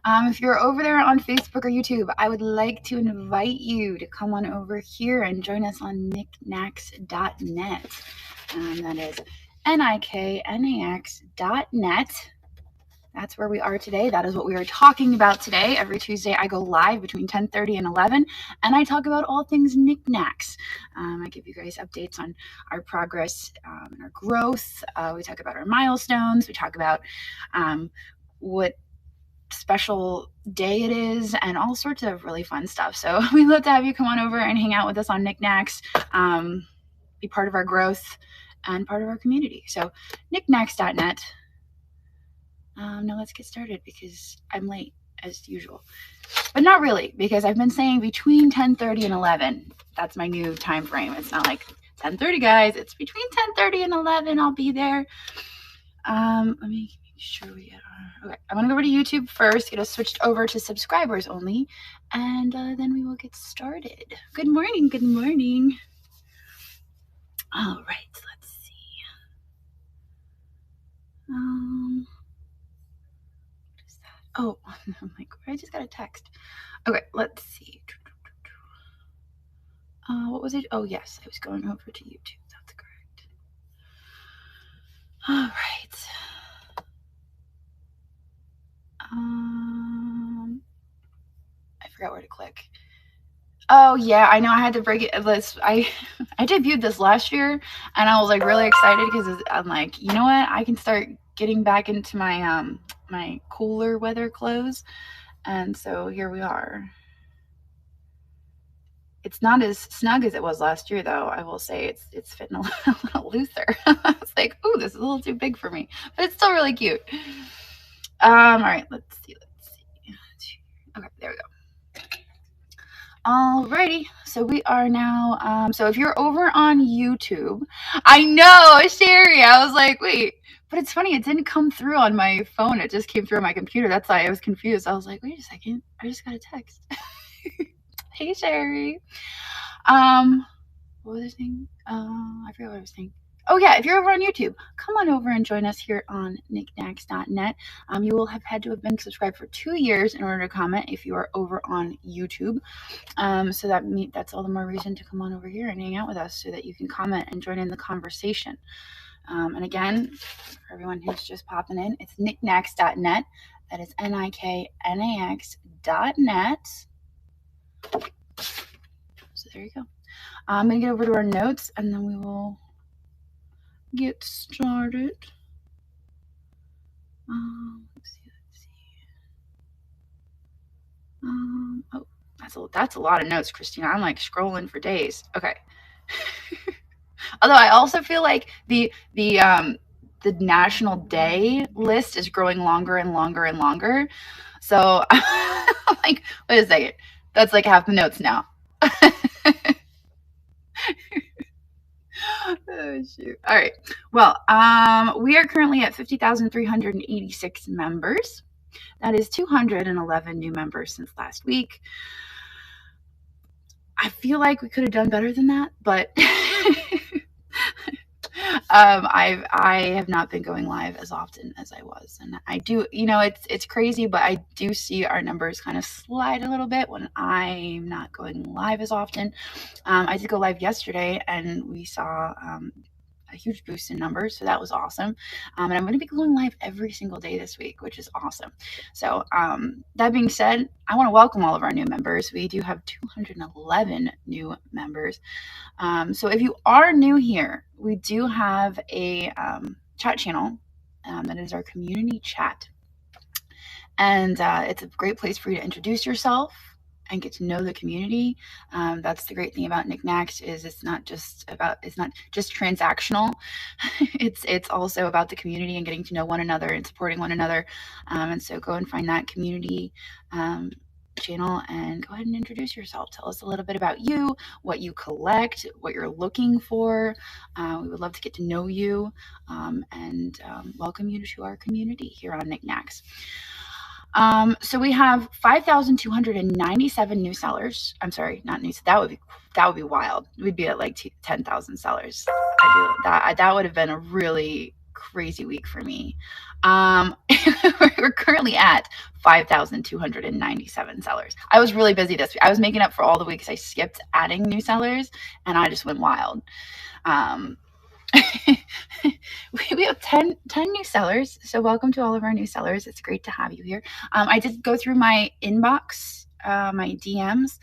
If you're over there on Facebook or YouTube, I would like to invite you to come on over here and join us on Niknax.net. That is Niknax.net. That's where we are today. That is what we are talking about today. Every Tuesday, I go live between 10:30 and 11, and I talk about all things Niknax. I give you guys updates on our progress and our growth. We talk about our milestones. We talk about what special day it is and all sorts of really fun stuff. So we'd love to have you come on over and hang out with us on Niknax, be part of our growth and part of our community. So Niknax.net. Now let's get started because I'm late as usual, but not really, because I've been saying between 10:30 and 11. That's my new time frame. It's not like 10:30, guys. It's between 10:30 and 11. I'll be there. Let me make sure we get our. Okay, I'm gonna go over to YouTube first. Get us switched over to subscribers only, and then we will get started. Good morning. Good morning. All right. Let's see. Oh, I'm like, I just got a text. Okay, let's see. What was it? Oh, yes, I was going over to YouTube. That's correct. All right. I forgot where to click. Oh, yeah, I know I had to break it. I debuted this last year, and I was like really excited because I'm like, you know what? I can start getting back into my my cooler weather clothes, and so here we are. It's not as snug as it was last year, though. I will say it's fitting a little looser. I was like, ooh, this is a little too big for me, but it's still really cute. All right, let's see. Okay, there we go. Alrighty, so we are now, so if you're over on YouTube, I know, Sherry, I was like, wait, but it's funny, it didn't come through on my phone, it just came through on my computer. That's why I was confused. I was like, wait a second, I just got a text. Hey, Sherry. What was I saying? I forgot what I was saying. Oh yeah, if you're over on YouTube, come on over and join us here on Niknax.net. You will have had to have been subscribed for 2 years in order to comment if you are over on YouTube. So that's all the more reason to come on over here and hang out with us so that you can comment and join in the conversation. And again, for everyone who's just popping in, it's Niknax.net. That is Niknax.net. So there you go. I'm going to get over to our notes and then we will get started. Let's see. Oh, that's a lot of notes, Christina. I'm like scrolling for days. Okay. Although I also feel like the National Day list is growing longer and longer and longer. So I'm like, wait a second. That's like half the notes now. Oh, shoot. All right. Well, we are currently at 50,386 members. That is 211 new members since last week. I feel like we could have done better than that, but I have not been going live as often as I was, and I do, it's crazy, but I do see our numbers kind of slide a little bit when I'm not going live as often. I did go live yesterday, and we saw a huge boost in numbers, so that was awesome. And I'm going to be going live every single day this week, which is awesome. So that being said, I want to welcome all of our new members. We do have 211 new members. So if you are new here, we do have a chat channel that is our community chat, and it's a great place for you to introduce yourself and get to know the community. That's the great thing about Niknax is it's not just transactional. It's also about the community and getting to know one another and supporting one another. And so go and find that community channel and go ahead and introduce yourself. Tell us a little bit about you, what you collect, what you're looking for. We would love to get to know you and welcome you to our community here on Niknax. So we have 5,297 new sellers. I'm sorry, not new. That would be wild. We'd be at like 10,000 sellers. That would have been a really crazy week for me. We're currently at 5,297 sellers. I was really busy this week. I was making up for all the weeks I skipped adding new sellers, and I just went wild. We have 10 new sellers. So welcome to all of our new sellers. It's great to have you here. I did go through my inbox, my DMs,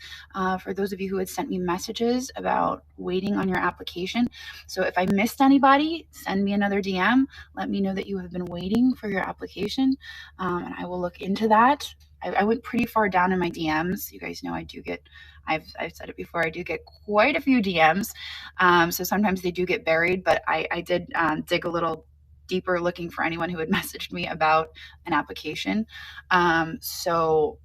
for those of you who had sent me messages about waiting on your application. So if I missed anybody, send me another DM. Let me know that you have been waiting for your application, and I will look into that. I went pretty far down in my DMs. You guys know I do get, I've said it before, I do get quite a few DMs. So sometimes they do get buried, but I did dig a little deeper looking for anyone who had messaged me about an application. So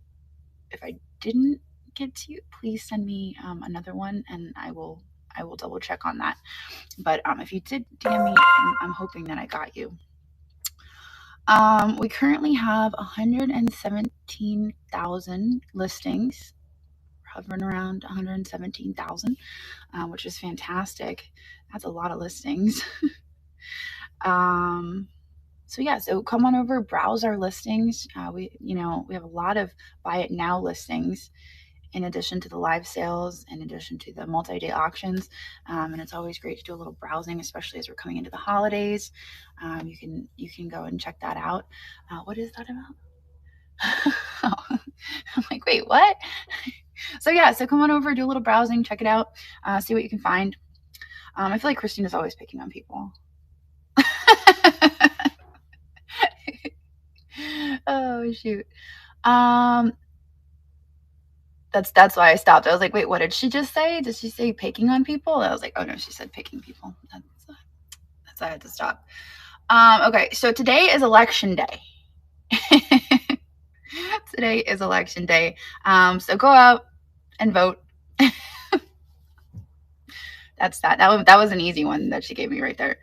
if I didn't get to you, please send me another one, and I will double check on that. But if you did DM me, I'm hoping that I got you. We currently have 117,000 listings, hovering around 117,000, which is fantastic. That's a lot of listings. So yeah, so come on over, browse our listings. We have a lot of buy it now listings, in addition to the live sales, in addition to the multi-day auctions. And it's always great to do a little browsing, especially as we're coming into the holidays. You can go and check that out. What is that about? Oh, I'm like, wait, what? So yeah, so come on over, do a little browsing, check it out, see what you can find. I feel like Christine is always picking on people. Oh shoot. That's why I stopped. I was like, wait, what did she just say? Did she say picking on people? And I was like, oh no, she said picking people. That's why I had to stop. Okay, so today is election day. Today is election day. So go out and vote. That's that. That was an easy one that she gave me right there.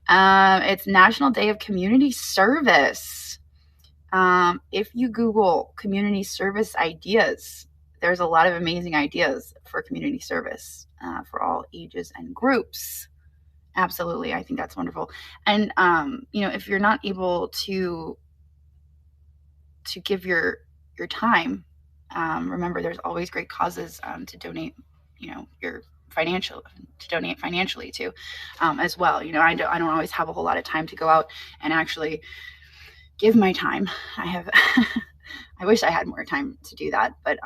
It's National Day of Community Service. If you Google community service ideas, there's a lot of amazing ideas for community service for all ages and groups. Absolutely. I think that's wonderful. And, if you're not able to give your time, remember there's always great causes to donate, your donate financially to, as well. I don't always have a whole lot of time to go out and actually give my time. I wish I had more time to do that, but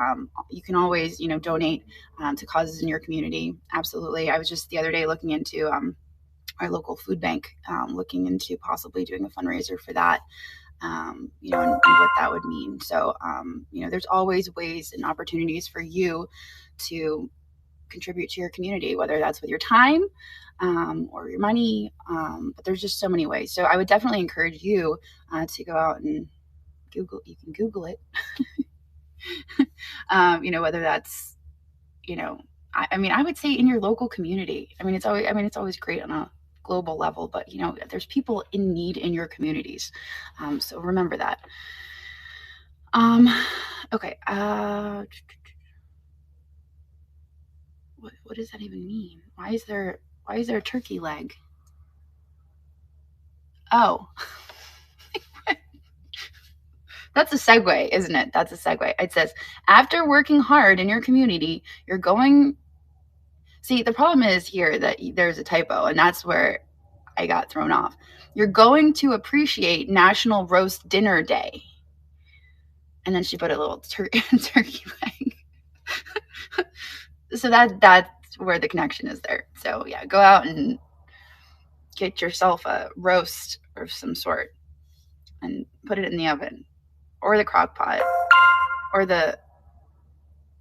you can always, donate to causes in your community. Absolutely. I was just the other day looking into our local food bank, looking into possibly doing a fundraiser for that, and what that would mean. So, there's always ways and opportunities for you to contribute to your community, whether that's with your time or your money, but there's just so many ways. So I would definitely encourage you to go out and Google. You can Google it. Whether that's, I would say in your local community. It's always great on a global level, but there's people in need in your communities. So remember that. Okay. What does that even mean? Why is there a turkey leg? Oh. That's a segue, isn't it? That's a segue. It says, after working hard in your community, you're going... See, the problem is here that there's a typo, and that's where I got thrown off. You're going to appreciate National Roast Dinner Day. And then she put a little turkey leg. So that's where the connection is there. So yeah, go out and get yourself a roast of some sort and put it in the oven or the crock pot or the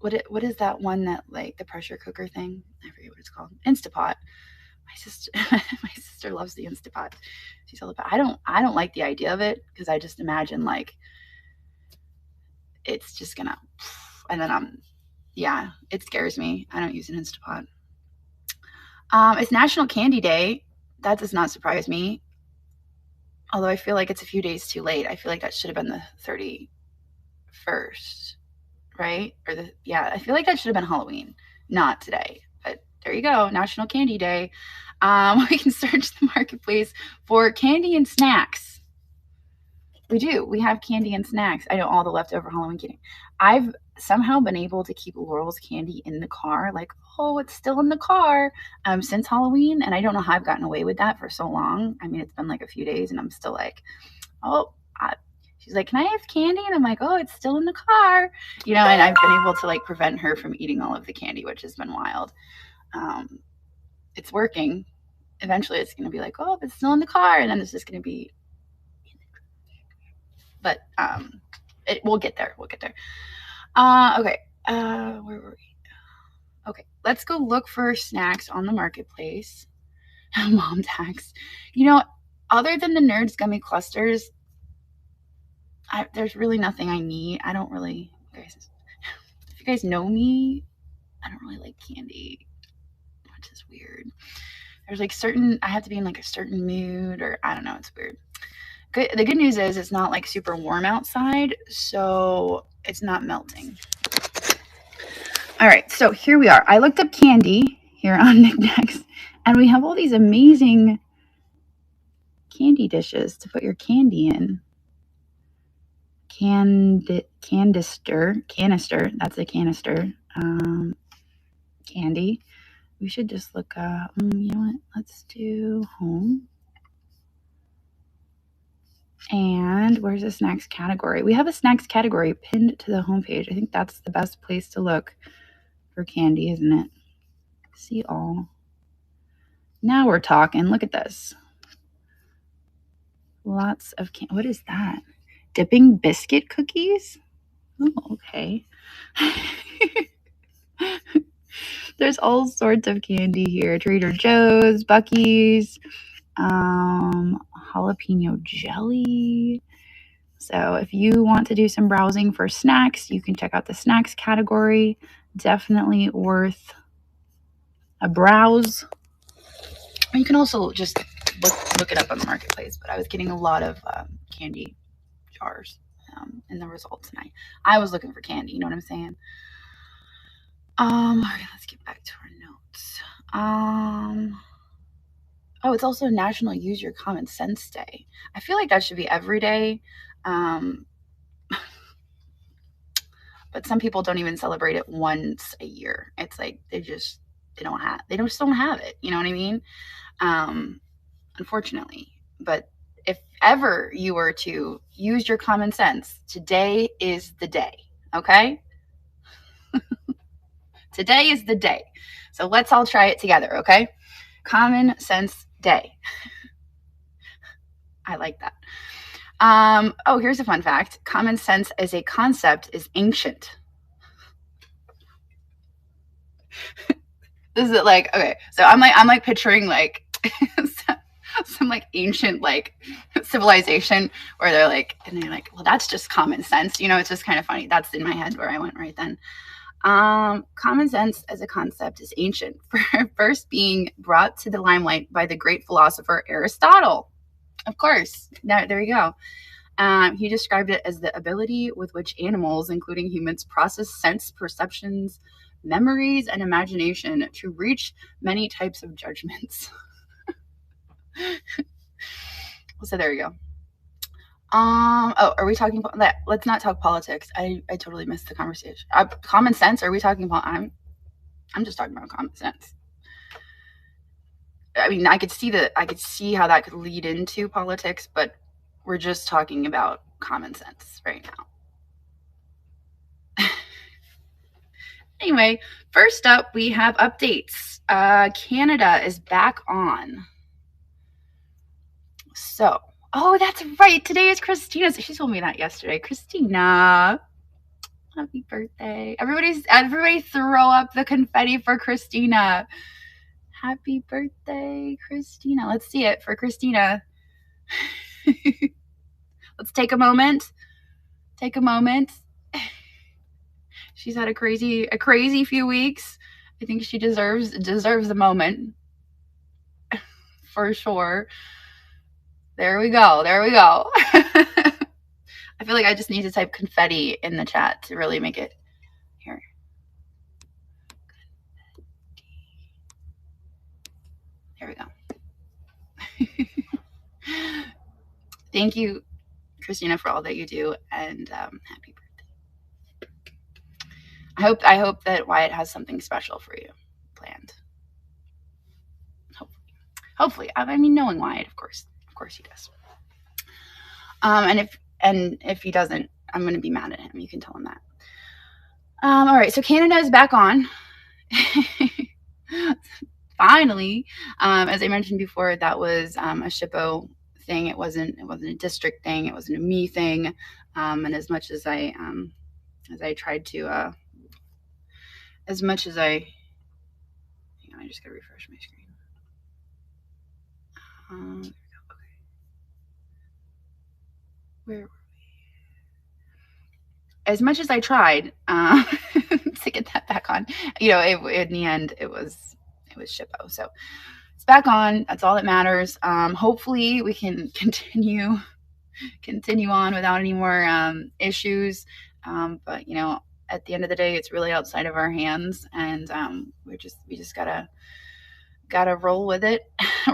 what is that one that, like, the pressure cooker thing? I forget what it's called. Instapot. My sister loves the Instapot. She's all about. I don't like the idea of it because I just imagine like it's just gonna, and then it scares me. I don't use an Instapot. It's National Candy Day. That does not surprise me. Although I feel like it's a few days too late. I feel like that should have been the 31st, right? I feel like that should have been Halloween, not today. But there you go, National Candy Day. We can search the marketplace for candy and snacks. We do. We have candy and snacks. I know all the leftover Halloween candy. I've somehow been able to keep Laurel's candy in the car. Like, oh, it's still in the car since Halloween. And I don't know how I've gotten away with that for so long. I mean, it's been like a few days and I'm still like, oh, she's like, can I have candy? And I'm like, oh, it's still in the car. You know, and I've been able to like prevent her from eating all of the candy, which has been wild. It's working. Eventually it's going to be like, oh, it's still in the car. And then it's just going to be, but we'll get there. We'll get there. Okay. Where were we? Okay. Let's go look for snacks on the marketplace. Mom tax. You know, other than the Nerds gummy clusters, there's really nothing I need. I don't really, guys, if you guys know me, I don't really like candy, which is weird. There's like I have to be in like a certain mood, or I don't know, it's weird. The good news is it's not like super warm outside, so it's not melting. All right, so here we are. I looked up candy here on Niknax, and we have all these amazing candy dishes to put your candy in. Canister, that's a canister. Candy. We should just look up, you know what, let's do home. And where's the snacks category? We have a snacks category pinned to the homepage. I think that's the best place to look for candy, isn't it? See all. Now we're talking. Look at this. Lots of candy. What is that? Dipping biscuit cookies? Oh, okay. There's all sorts of candy here. Trader Joe's, Buc-ee's, jalapeno jelly. So if you want to do some browsing for snacks, you can check out the snacks category. Definitely worth a browse. You can also just look it up on the marketplace, but I was getting a lot of candy jars in the results, and I was looking for candy, you know what I'm saying? All right, let's get back to our notes. Oh, it's also National Use Your Common Sense Day. I feel like that should be every day. But some people don't even celebrate it once a year. It's like they just don't have it. You know what I mean? Unfortunately. But if ever you were to use your common sense, today is the day. Okay? Today is the day. So let's all try it together, okay? Common Sense Day. I like that. Oh, here's a fun fact. Common sense as a concept is ancient. This is like, okay, so I'm like picturing like some like ancient like civilization where they're like, well, that's just common sense. You know, it's just kind of funny. That's in my head where I went right then. Common sense as a concept is ancient, first being brought to the limelight by the great philosopher Aristotle. Of course. There you go. He described it as the ability with which animals, including humans, process sense, perceptions, memories, and imagination to reach many types of judgments. So there you go. Oh, are we talking about that? Let's not talk politics. I totally missed the conversation. Common sense. Are we talking about? I'm just talking about common sense. I mean, I could see how that could lead into politics, but we're just talking about common sense right now. Anyway, first up, we have updates. Canada is back on. So, oh, that's right. Today is Christina's. She told me that yesterday. Christina, happy birthday. Everybody throw up the confetti for Christina. Happy birthday, Christina. Let's see it for Christina. Let's take a moment. Take a moment. She's had a crazy few weeks. I think she deserves the moment. For sure. There we go. I feel like I just need to type confetti in the chat to really make it here. There we go. Thank you, Christina, for all that you do, and happy birthday. I hope that Wyatt has something special for you planned. Hopefully. I mean, knowing Wyatt, of course he does. And if he doesn't, I'm going to be mad at him. You can tell him that. All right, so Canada is back on. Finally, as I mentioned before, that was a SHPO thing. It wasn't a district thing. It wasn't a me thing. And as much as I tried to, hang on, I just gotta refresh my screen. There we go. Okay. Where were we? As much as I tried to get that back on, in the end, it was SHPO. So it's back on. That's all that matters. Hopefully we can continue on without any more issues. But at the end of the day, it's really outside of our hands, and we just gotta roll with it,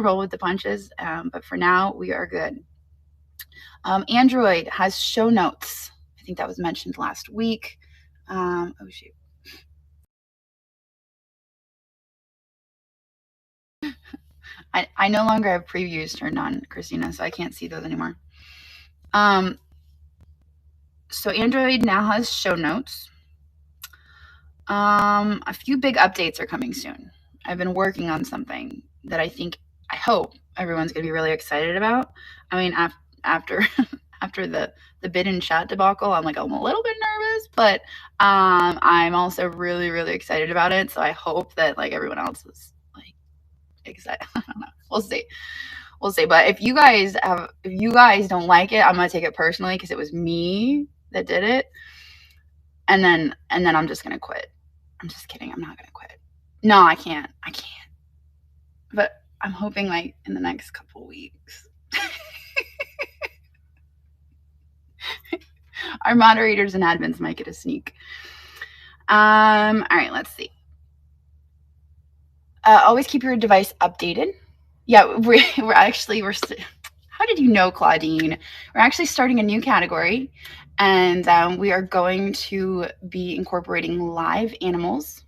roll with the punches. But for now, we are good. Android has show notes. I think that was mentioned last week. Oh shoot. I no longer have previews turned on, Christina, so I can't see those anymore. So Android now has show notes. A few big updates are coming soon. I've been working on something that I hope everyone's going to be really excited about. I mean, after the bid and chat debacle, I'm a little bit nervous, but I'm also really, really excited about it. So I hope that everyone else is excited. I don't know. We'll see. But if you guys don't like it, I'm gonna take it personally because it was me that did it, and then I'm just gonna quit. I'm just kidding. I'm not gonna quit. No, I can't. But I'm hoping in the next couple weeks. Our moderators and admins might get a sneak. All right, let's see. Always keep your device updated. Yeah, we're how did you know, Claudine? We're actually starting a new category, and we are going to be incorporating live animals.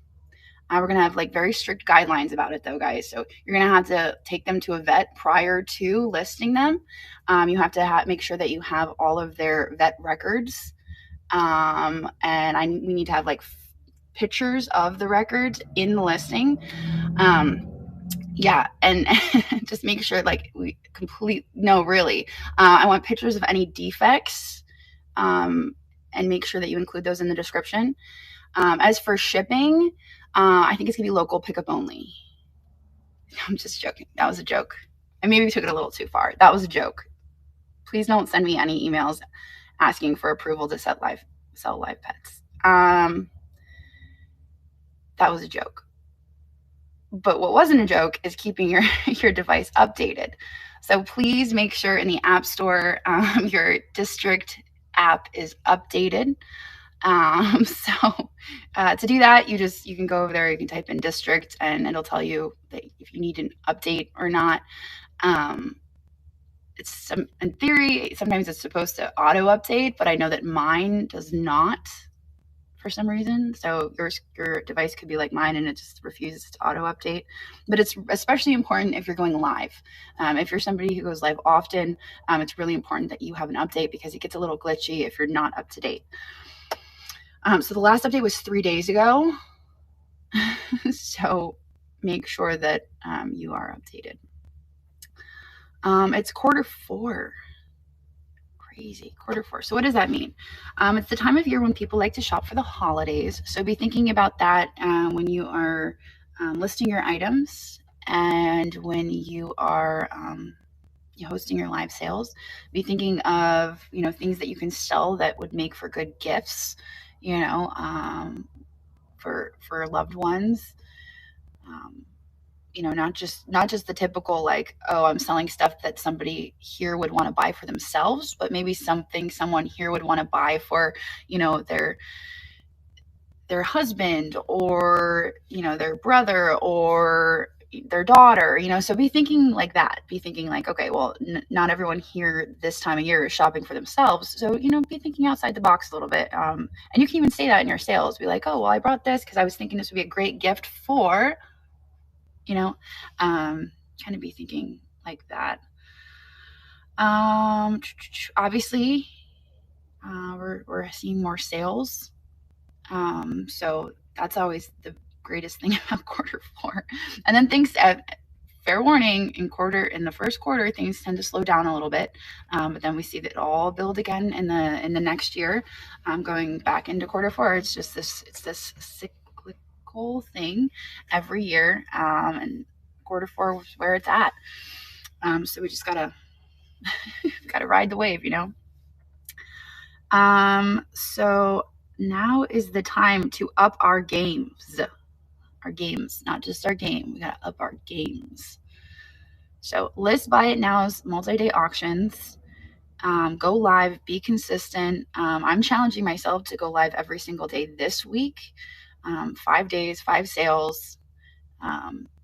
We're going to have very strict guidelines about it, though, guys. So you're going to have to take them to a vet prior to listing them. You have to make sure that you have all of their vet records. And we need to have pictures of the records in the listing. Yeah, and just make sure I want pictures of any defects, and make sure that you include those in the description. As for shipping, I think it's gonna be local pickup only. I'm just joking. That was a joke. I maybe took it a little too far. That was a joke. Please don't send me any emails asking for approval to sell live pets. That was a joke. But what wasn't a joke is keeping your device updated. So please make sure in the App Store your district app is updated. So to do that, you can go over there, you can type in district, and it'll tell you that if you need an update or not. In theory, sometimes it's supposed to auto update, but I know that mine does not for some reason. So your device could be like mine and it just refuses to auto update. But it's especially important if you're going live. If you're somebody who goes live often, it's really important that you have an update because it gets a little glitchy if you're not up to date. So the last update was 3 days ago. So make sure that you are updated. It's Q4. Crazy. Q4. So what does that mean? It's the time of year when people like to shop for the holidays. So be thinking about that when you are listing your items and when you are hosting your live sales. Be thinking of things that you can sell that would make for good gifts, for loved ones. Not just the typical I'm selling stuff that somebody here would want to buy for themselves, but maybe something someone here would want to buy for, their husband or, their brother or their daughter, so be thinking like that. Be thinking like, okay, well, not everyone here this time of year is shopping for themselves. So, be thinking outside the box a little bit. And you can even say that in your sales. Be like, oh, well, I brought this because I was thinking this would be a great gift for, kind of be thinking like that. Obviously, we're seeing more sales. So that's always the greatest thing about quarter 4. And then things, fair warning, in the first quarter, things tend to slow down a little bit. But then we see that all build again in the next year. Going back into quarter 4, it's this cyclical thing every year. And quarter 4 is where it's at. So we just gotta ride the wave, So now is the time to up our games. Our games, not just our game. We gotta up our games. So list buy it now's multi-day auctions. Go live, be consistent. I'm challenging myself to go live every single day this week. 5 days, 5 sales.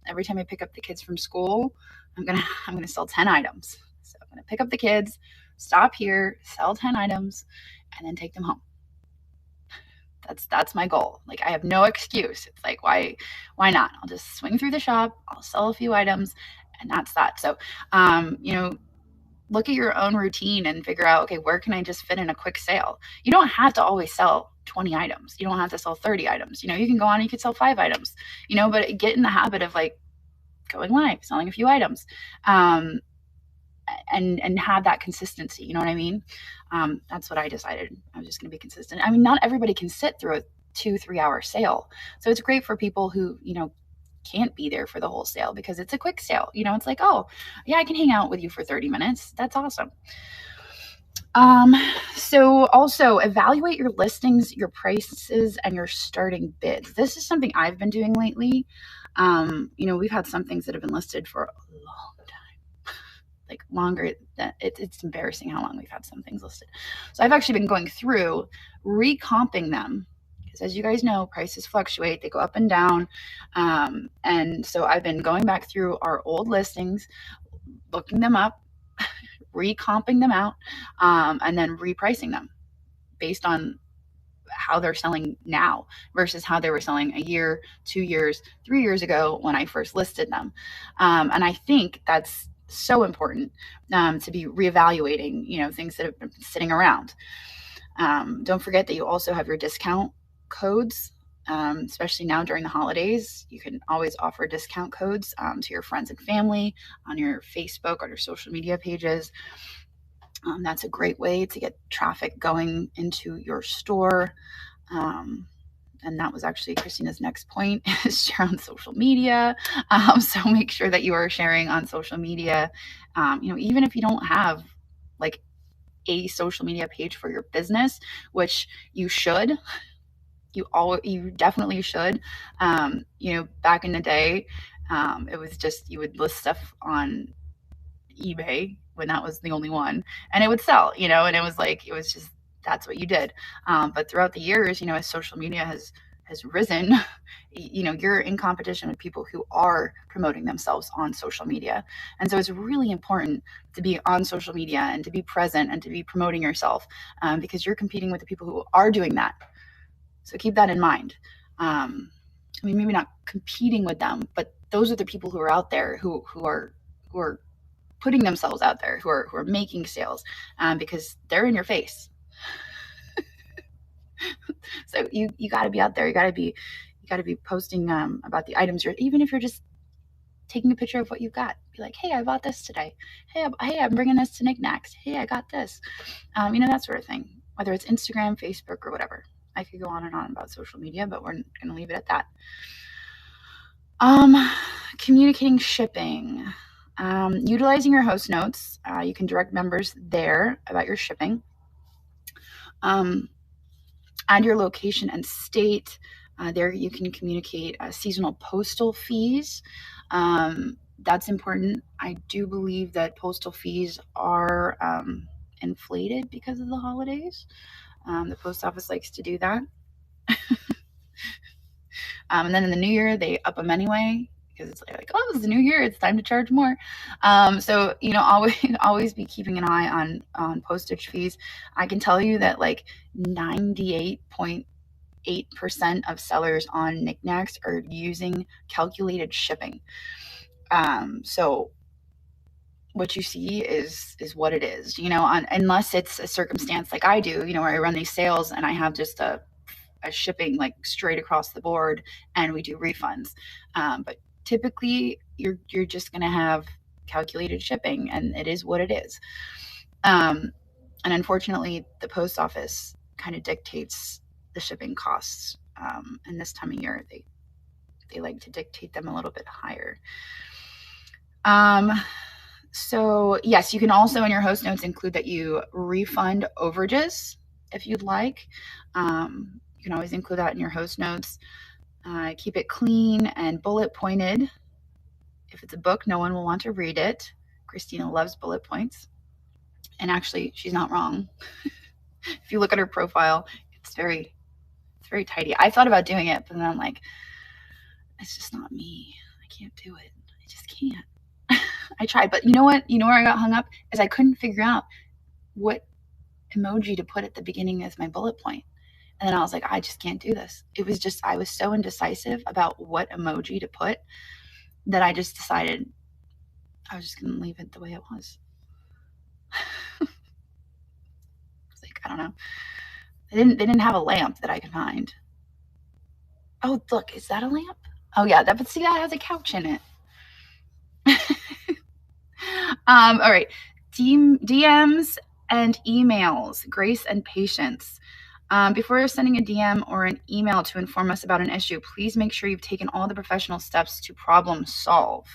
Every time I pick up the kids from school, I'm gonna sell 10 items. So I'm gonna pick up the kids, stop here, sell 10 items, and then take them home. That's my goal. Like, I have no excuse. It's like, why not? I'll just swing through the shop, I'll sell a few items, and that's that. So, look at your own routine and figure out, okay, where can I just fit in a quick sale? You don't have to always sell 20 items. You don't have to sell 30 items. You can go on and you could sell 5 items, but get in the habit of like going live, selling a few items, and have that consistency. You know what I mean? That's what I decided. I was just going to be consistent. I mean, not everybody can sit through a 2-3 hour sale. So it's great for people who, can't be there for the whole sale because it's a quick sale. It's like, oh yeah, I can hang out with you for 30 minutes. That's awesome. So also evaluate your listings, your prices, and your starting bids. This is something I've been doing lately. We've had some things that have been listed for a long time, like longer than it's embarrassing how long we've had some things listed. So I've actually been going through recomping them. As you guys know, prices fluctuate, they go up and down. And so I've been going back through our old listings, looking them up, recomping them out, and then repricing them based on how they're selling now versus how they were selling a year, 2 years, 3 years ago when I first listed them. And I think that's so important, to be reevaluating, things that have been sitting around. Don't forget that you also have your discount codes, especially now during the holidays. You can always offer discount codes to your friends and family on your Facebook or your social media pages. That's a great way to get traffic going into your store. And that was actually Christina's next point, is share on social media. So make sure that you are sharing on social media. Even if you don't have like a social media page for your business, which you should. You definitely should. Back in the day, it was just, you would list stuff on eBay when that was the only one, and it would sell, and it was just, that's what you did. But throughout the years, as social media has risen, you're in competition with people who are promoting themselves on social media. And so it's really important to be on social media and to be present and to be promoting yourself, because you're competing with the people who are doing that. So keep that in mind. Maybe not competing with them, but those are the people who are out there who are putting themselves out there, who are making sales, because they're in your face. So you got to be out there. You got to be posting about the items. Even if you're just taking a picture of what you've got, be like, hey, I bought this today. Hey, I'm bringing this to Niknax. Hey, I got this. That sort of thing. Whether it's Instagram, Facebook, or whatever. I could go on and on about social media, but we're going to leave it at that. Communicating shipping. Utilizing your host notes. You can direct members there about your shipping. Add your location and state. There you can communicate seasonal postal fees. That's important. I do believe that postal fees are inflated because of the holidays. The post office likes to do that. And then in the new year, they up them anyway. because it's like, oh, it's the new year, it's time to charge more. So, always be keeping an eye on postage fees. I can tell you that like 98.8% of sellers on Niknax are using calculated shipping. So what you see is what it is, unless it's a circumstance like I do, where I run these sales and I have just a shipping like straight across the board and we do refunds. But typically you're just going to have calculated shipping, and it is what it is. And unfortunately, the post office kind of dictates the shipping costs. And this time of year, they like to dictate them a little bit higher. So yes, you can also in your host notes include that you refund overages if you'd like. You can always include that in your host notes. Keep it clean and bullet pointed. If it's a book, no one will want to read it. Christina loves bullet points. And actually, she's not wrong. If you look at her profile, it's very tidy. I thought about doing it, but then I'm like, it's just not me. I can't do it. I just can't. I tried, but you know what? You know where I got hung up is I couldn't figure out what emoji to put at the beginning as my bullet point. And then I was like, I just can't do this. It was just, I was so indecisive about what emoji to put that I just decided I was just going to leave it the way it was. It's like, I don't know. They didn't have a lamp that I could find. Oh, look, is that a lamp? Oh yeah, but see, that has a couch in it. All right, DMs and emails, grace and patience. Before you're sending a DM or an email to inform us about an issue, please make sure you've taken all the professional steps to problem solve.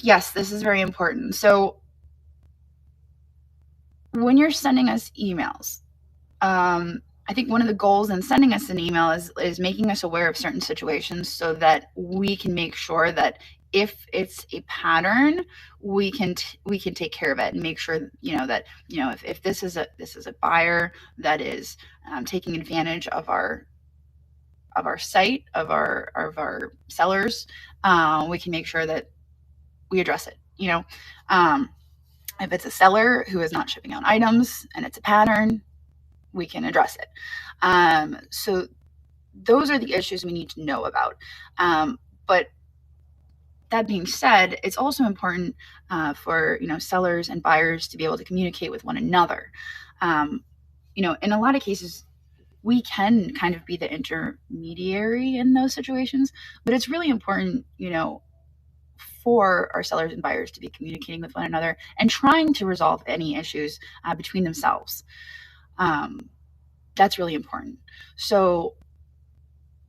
Yes, this is very important. So when you're sending us emails, I think one of the goals in sending us an email is making us aware of certain situations so that we can make sure that if it's a pattern, we can take care of it and make sure, that, if this is a buyer that is taking advantage of our site, of our sellers, we can make sure that we address it. If it's a seller who is not shipping out items and it's a pattern, we can address it. So those are the issues we need to know about. But that being said, it's also important for sellers and buyers to be able to communicate with one another. In a lot of cases, we can kind of be the intermediary in those situations, but it's really important, for our sellers and buyers to be communicating with one another and trying to resolve any issues between themselves. That's really important. So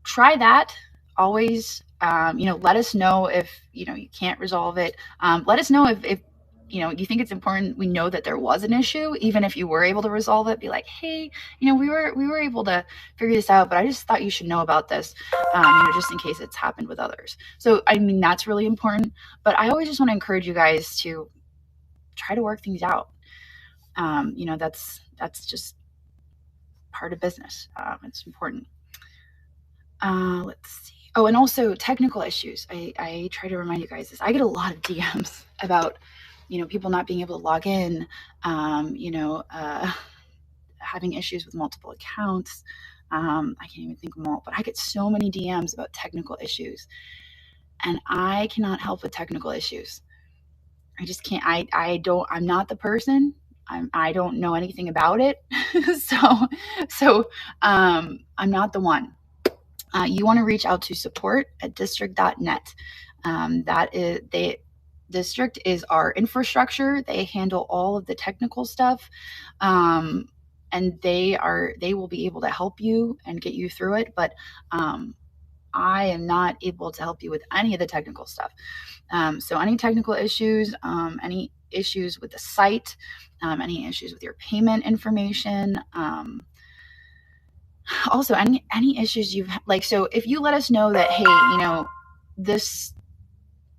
try that always. Let us know if you can't resolve it. Let us know if you think it's important we know that there was an issue, even if you were able to resolve it. Be like, hey, we were able to figure this out, but I just thought you should know about this, just in case it's happened with others. So that's really important. But I always just want to encourage you guys to try to work things out. That's just part of business. It's important. Let's see. Oh, and also technical issues. I try to remind you guys this. I get a lot of DMs about, people not being able to log in, having issues with multiple accounts. I can't even think of them all, but I get so many DMs about technical issues, and I cannot help with technical issues. I just can't. I'm not the person. I don't know anything about it. so I'm not the one. You want to reach out to support@district.net. District is our infrastructure. They handle all of the technical stuff, and they will be able to help you and get you through it. But I am not able to help you with any of the technical stuff. So any technical issues, any issues with the site, any issues with your payment information. Also, any issues you've so if you let us know that, hey, this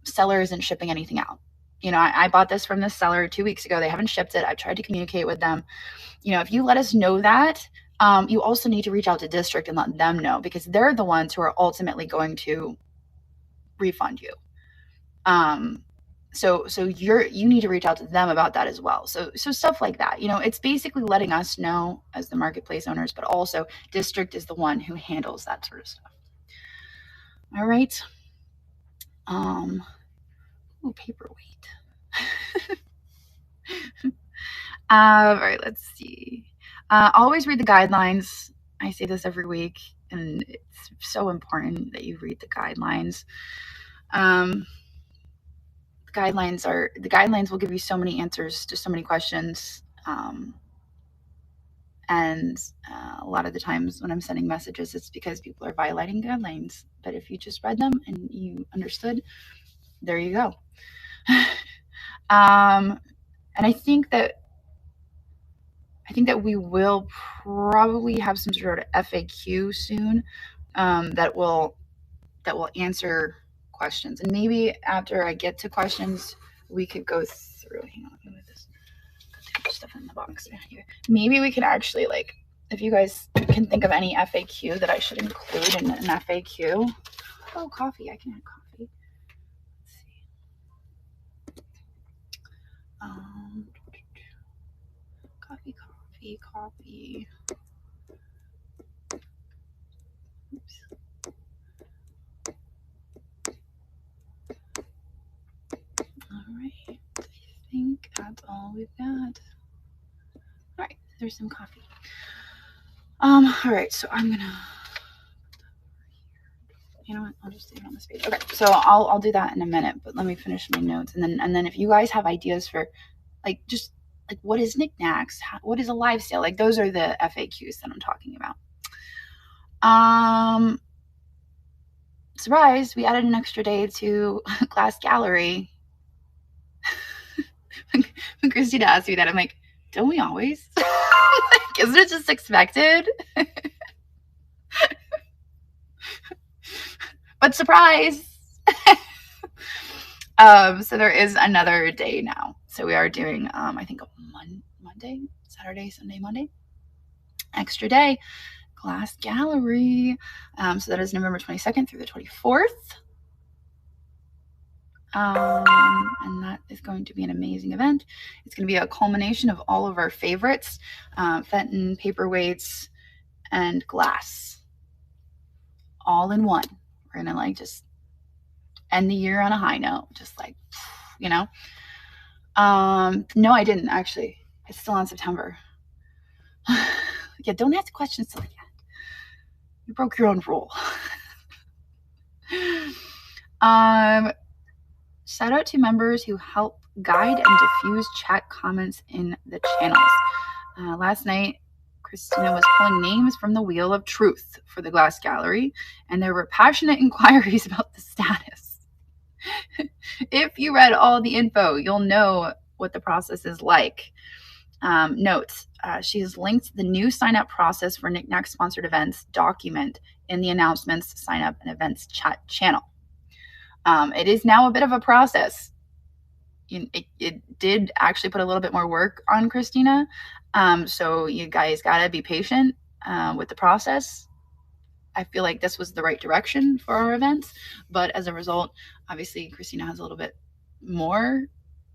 seller isn't shipping anything out. I bought this from this seller 2 weeks ago. They haven't shipped it. I've tried to communicate with them. If you let us know that, You also need to reach out to district and let them know, because they're the ones who are ultimately going to refund you. So you need to reach out to them about that as well. So stuff like that. It's basically letting us know as the marketplace owners, but also district is the one who handles that sort of stuff. All right. Paperweight. All right, let's see. Always read the guidelines. I say this every week, and it's so important that you read the guidelines. The guidelines will give you so many answers to so many questions. And a lot of the times when I'm sending messages, it's because people are violating guidelines. But if you just read them and you understood, there you go. And I think that we will probably have some sort of FAQ soon that will answer questions. And maybe after I get to questions, we could go through. Hang on, let me move this. Got too much stuff in the box here. Maybe we can actually, like, if you guys can think of any FAQ that I should include in an FAQ. Oh, coffee. I can add coffee. Let's see. Coffee. Oops. All right. I think that's all we've got. All right. There's some coffee. All right. So I'm gonna. You know what? I'll just leave it on this page. Okay. So I'll do that in a minute. But let me finish my notes, and then if you guys have ideas for, like, just like what is Niknax? What is a live sale? Like, those are the FAQs that I'm talking about. Surprise, we added an extra day to Glass Gallery. When Christina asked me that, I'm like, don't we always? Isn't it just expected? But surprise! So there is another day now. So we are doing, I think, a Monday, Saturday, Sunday, Monday. Extra day. Glass Gallery. So that is November 22nd through the 24th. And that is going to be an amazing event. It's going to be a culmination of all of our favorites, Fenton, paperweights, and glass, all in one. We're going to, like, just end the year on a high note, just like, you know. No, I didn't, actually. It's still on September. Yeah, don't ask questions till the end. You broke your own rule. Shout out to members who help guide and diffuse chat comments in the channels. Last night, Christina was pulling names from the Wheel of Truth for the Glass Gallery, and there were passionate inquiries about the status. If you read all the info, you'll know what the process is like. Notes, she has linked the new sign-up process for Niknax sponsored events document in the announcements, sign-up, and events chat channel. It is now a bit of a process. It did actually put a little bit more work on Christina. So you guys gotta be patient with the process. I feel like this was the right direction for our events, but as a result, obviously Christina has a little bit more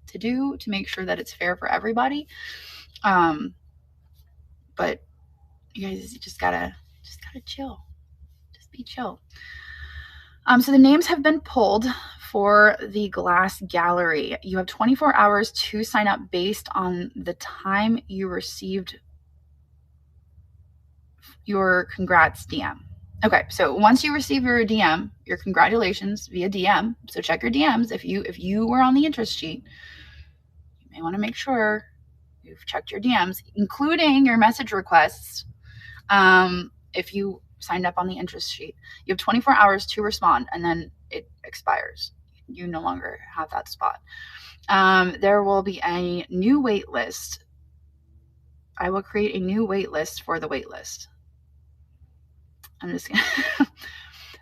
to do to make sure that it's fair for everybody. But you guys just gotta chill. Just be chill. So the names have been pulled for the Glass Gallery. You have 24 hours to sign up based on the time you received your congrats DM. Okay, so once you receive your DM, your congratulations via DM. So check your DMs. If you were on the interest sheet, you may want to make sure you've checked your DMs, including your message requests. If you signed up on the interest sheet, you have 24 hours to respond, and then it expires. You no longer have that spot. There will be a new wait list. I will create a new wait list for the wait list. I'm just gonna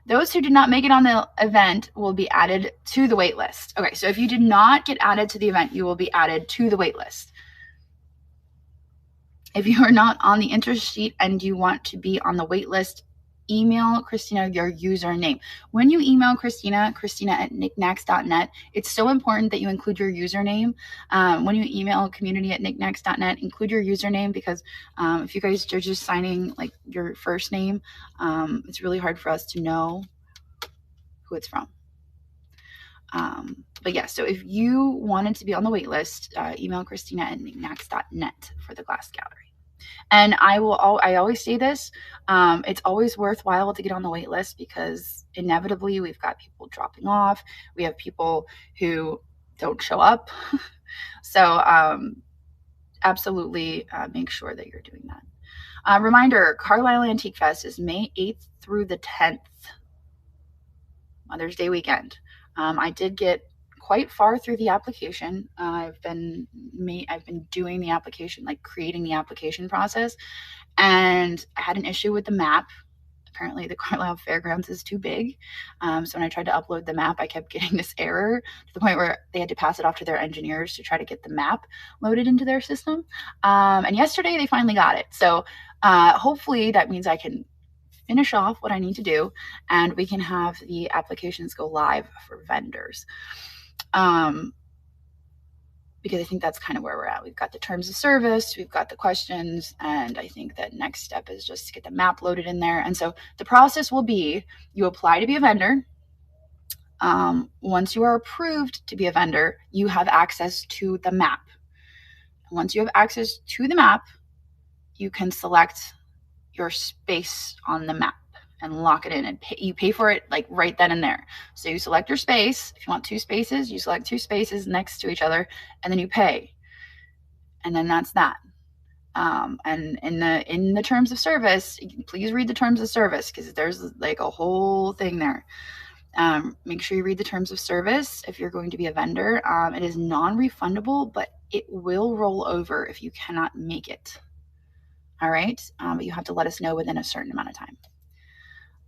those who did not make it on the event will be added to the wait list. Okay, so if you did not get added to the event, you will be added to the wait list. If you are not on the interest sheet and you want to be on the wait list, email Christina your username. When you email Christina at niknax.net, it's so important that you include your username. When you email community at niknax.net, include your username, because if you guys are just signing like your first name, it's really hard for us to know who it's from. But yeah, so if you wanted to be on the wait list, email Christina at niknax.net for the glass gallery. And I always say this, it's always worthwhile to get on the wait list, because inevitably we've got people dropping off. We have people who don't show up. So absolutely make sure that you're doing that. Reminder, Carlisle Antique Fest is May 8th through the 10th, Mother's Day weekend. I did get quite far through the application. I've been doing the application, like creating the application process, and I had an issue with the map. Apparently the Carlisle Fairgrounds is too big. So when I tried to upload the map, I kept getting this error to the point where they had to pass it off to their engineers to try to get the map loaded into their system. And yesterday they finally got it. So hopefully that means I can finish off what I need to do, and we can have the applications go live for vendors. Because I think that's kind of where we're at. We've got the terms of service, we've got the questions, and I think that next step is just to get the map loaded in there. And so the process will be, you apply to be a vendor. Once you are approved to be a vendor, you have access to the map. Once you have access to the map, you can select your space on the map and lock it in, and you pay for it like right then and there. So you select your space. If you want 2 spaces, you select 2 spaces next to each other, and then you pay. And then that's that. And in the terms of service, please read the terms of service, because there's like a whole thing there. Make sure you read the terms of service if you're going to be a vendor. It is non-refundable, but it will roll over if you cannot make it. All right. But you have to let us know within a certain amount of time.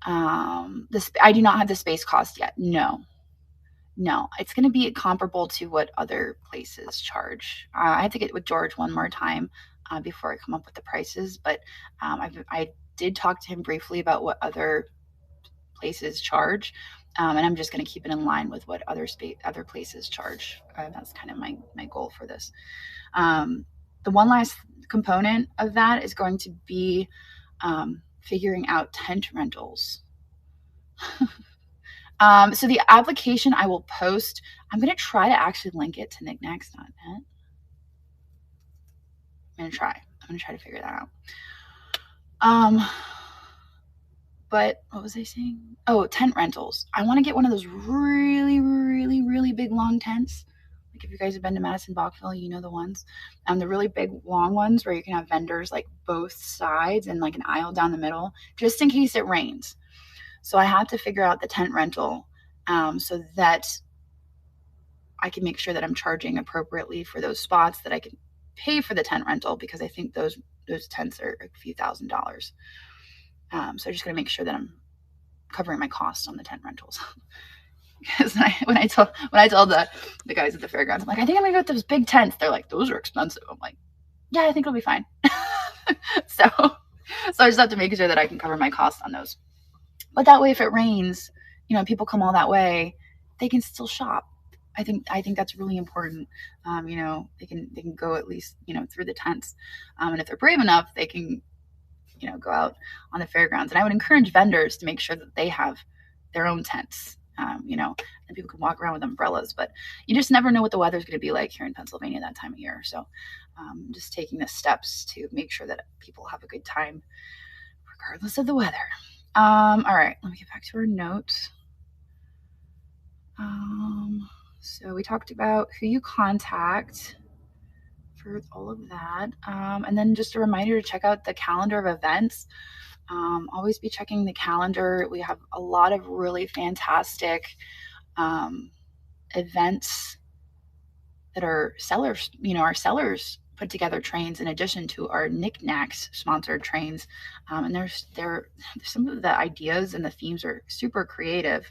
I do not have the space cost yet. No, it's going to be comparable to what other places charge. I have to get with George one more time before I come up with the prices, but I did talk to him briefly about what other places charge, and I'm just going to keep it in line with what other places charge. That's kind of my goal for this. The one last component of that is going to be figuring out tent rentals. So the application I will post, I'm going to try to actually link it to niknax.net. I'm going to try to figure that out. But what was I saying? Oh, tent rentals. I want to get one of those really, really, really big long tents. Like if you guys have been to Madison Bachville, you know the ones. The really big long ones where you can have vendors like both sides and like an aisle down the middle, just in case it rains. So I have to figure out the tent rental so that I can make sure that I'm charging appropriately for those spots, that I can pay for the tent rental, because I think those tents are a few $1,000s. So I'm just going to make sure that I'm covering my costs on the tent rentals. Because when I told the guys at the fairgrounds, I'm like, I think I'm going to go with those big tents. They're like, those are expensive. I'm like, yeah, I think it'll be fine. So I just have to make sure that I can cover my costs on those. But that way, if it rains, people come all that way, they can still shop. I think that's really important. They can go at least, through the tents. And if they're brave enough, they can, go out on the fairgrounds. And I would encourage vendors to make sure that they have their own tents, and people can walk around with umbrellas. But you just never know what the weather's going to be like here in Pennsylvania that time of year. So just taking the steps to make sure that people have a good time, regardless of the weather. All right, let me get back to our notes. So we talked about who you contact for all of that. And then just a reminder to check out the calendar of events. Always be checking the calendar. We have a lot of really fantastic events that are sellers, our sellers put together trains in addition to our Niknax sponsored trains. And there's some of the ideas and the themes are super creative.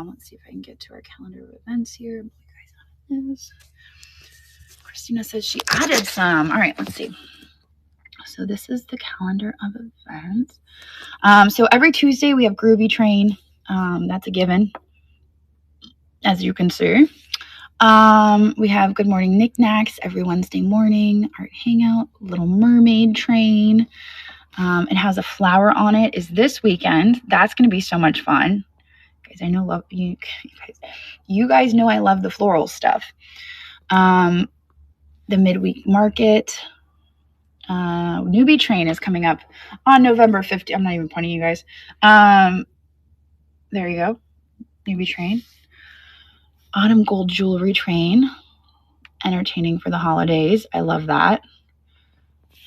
Let's see if I can get to our calendar of events here. Christina says she added some. All right, let's see. So this is the calendar of events. So every Tuesday we have Groovy Train. That's a given, as you can see. We have Good Morning Niknax every Wednesday morning. Art Hangout, Little Mermaid Train. It has a flower on it. Is this weekend. That's going to be so much fun. Guys, I know love you guys. You guys know I love the floral stuff. The midweek market. Newbie Train is coming up on November 15th. I'm not even pointing you guys. There you go. Newbie Train. Autumn Gold Jewelry Train. Entertaining for the holidays. I love that.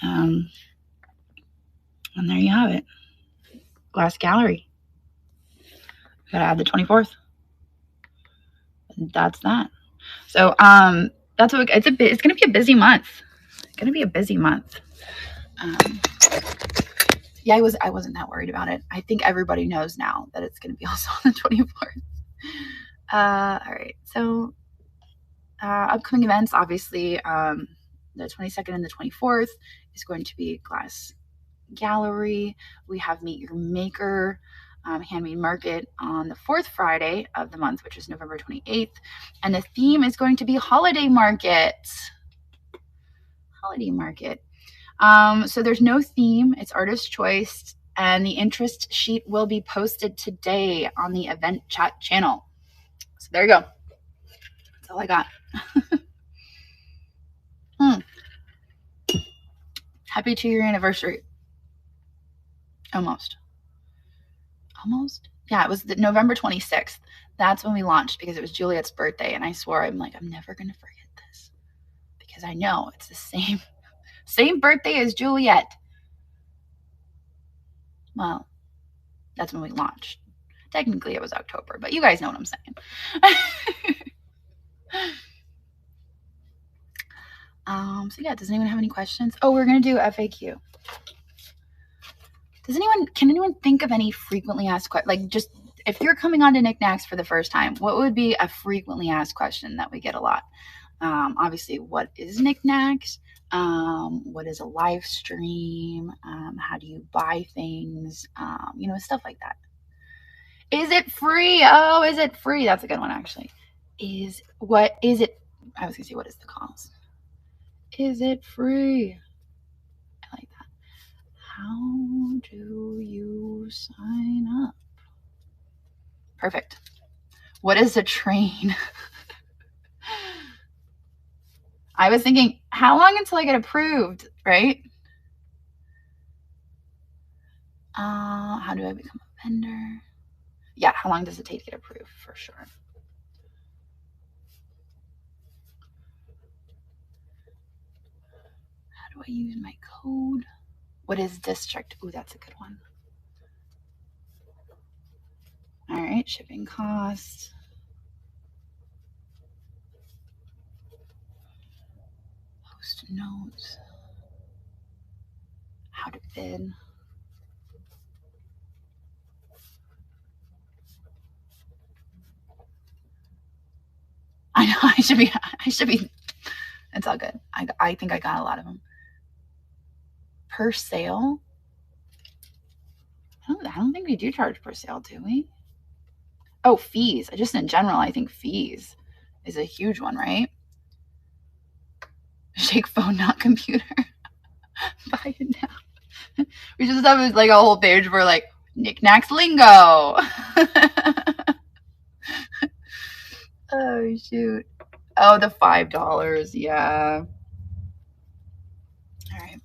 And there you have it. Glass Gallery. Gotta add the 24th. That's that. So that's what it's gonna be a busy month. It's gonna be a busy month. Yeah, I wasn't that worried about it. I think everybody knows now that it's gonna be also on the 24th. All right, so upcoming events, obviously, the 22nd and the 24th is going to be Glass Gallery. We have Meet Your Maker handmade market on the 4th Friday of the month, which is November 28th. And the theme is going to be holiday market. Holiday market. So there's no theme. It's artist choice. And the interest sheet will be posted today on the event chat channel. So there you go. That's all I got. Happy 2-year anniversary. Almost. Yeah, it was November 26th. That's when we launched because it was Juliet's birthday. And I swore, I'm never going to forget this because I know it's the same birthday as Juliet. Well, that's when we launched. Technically, it was October, but you guys know what I'm saying. So yeah, does anyone have any questions? Oh, we're going to do FAQ. Can anyone think of any frequently asked questions? Like, just if you're coming on to Niknax for the first time, what would be a frequently asked question that we get a lot? Obviously, what is Niknax? What is a live stream? How do you buy things? Stuff like that. Is it free? Oh, is it free? That's a good one, actually. What is it? I was gonna say, what is the cost? Is it free? I like that. How do you sign up? Perfect. What is a train? I was thinking, how long until I get approved, right? How do I become a vendor? Yeah, how long does it take to get approved, for sure. How do I use my code? What is district? Ooh, that's a good one. All right, shipping costs. Post notes. How to bid. I know I should be. It's all good. I think I got a lot of them. Per sale? I don't think we do charge per sale, do we? Oh, fees. Just in general, I think fees is a huge one, right? Shake phone, not computer. Buy it now. We just have like a whole page for like Niknax lingo. Oh, shoot. Oh, the $5. Yeah. All right.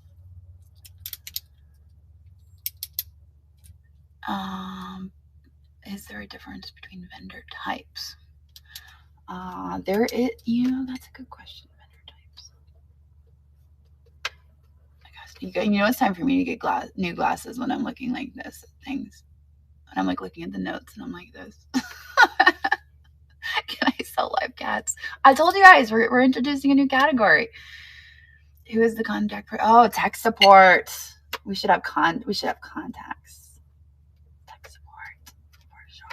Is there a difference between vendor types? There is, that's a good question. Vendor types. I guess, it's time for me to get new glasses when I'm looking like this at things. When I'm like looking at the notes and I'm like this. Can I sell live cats? I told you guys we're introducing a new category. Who is the contact for? Oh, tech support. We should have contacts. Tech support for sure.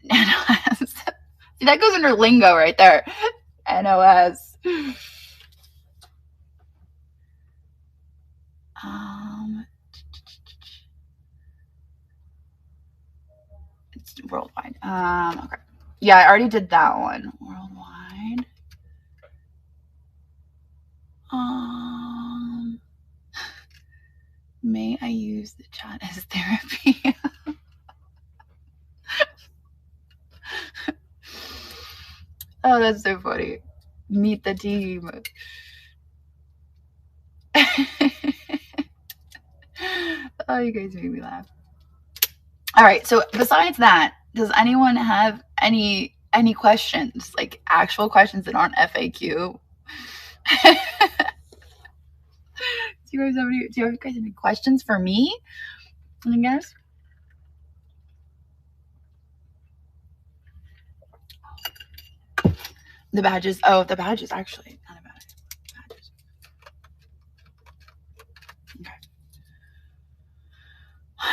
NOS. See, that goes under lingo right there. NOS. It's worldwide. Okay. Yeah, I already did that one. Worldwide. May I use the chat as therapy? Oh, that's so funny. Meet the team. Oh, you guys made me laugh. All right. So besides that, does anyone have any questions, like actual questions that aren't FAQ? Do you guys have any questions for me? I guess. The badges. Oh, the badges actually. Not about it. Badges. Okay.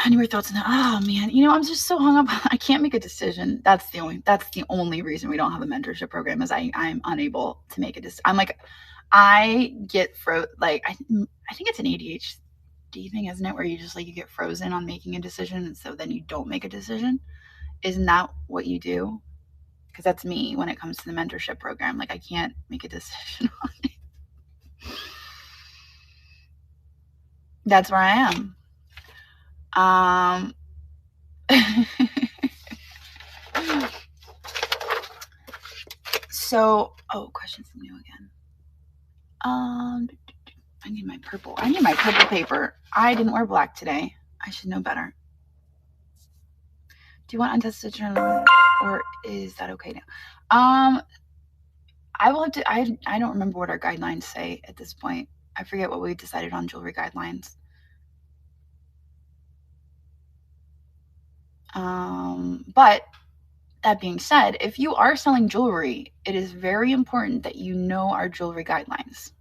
Any more thoughts on that? Oh man, I'm just so hung up. I can't make a decision. That's the only reason we don't have a mentorship program is I'm unable to make a decision. I'm like, I get like I think it's an ADHD thing, isn't it? Where you just like you get frozen on making a decision, and so then you don't make a decision. Isn't that what you do? Because that's me when it comes to the mentorship program. Like I can't make a decision on it. That's where I am. So, questions from you again. I need my purple paper. I didn't wear black today. I should know better. Do you want untested journal, or is that okay now? I will have to. I don't remember what our guidelines say at this point. I forget what we decided on jewelry guidelines. But that being said, if you are selling jewelry, it is very important that you know our jewelry guidelines.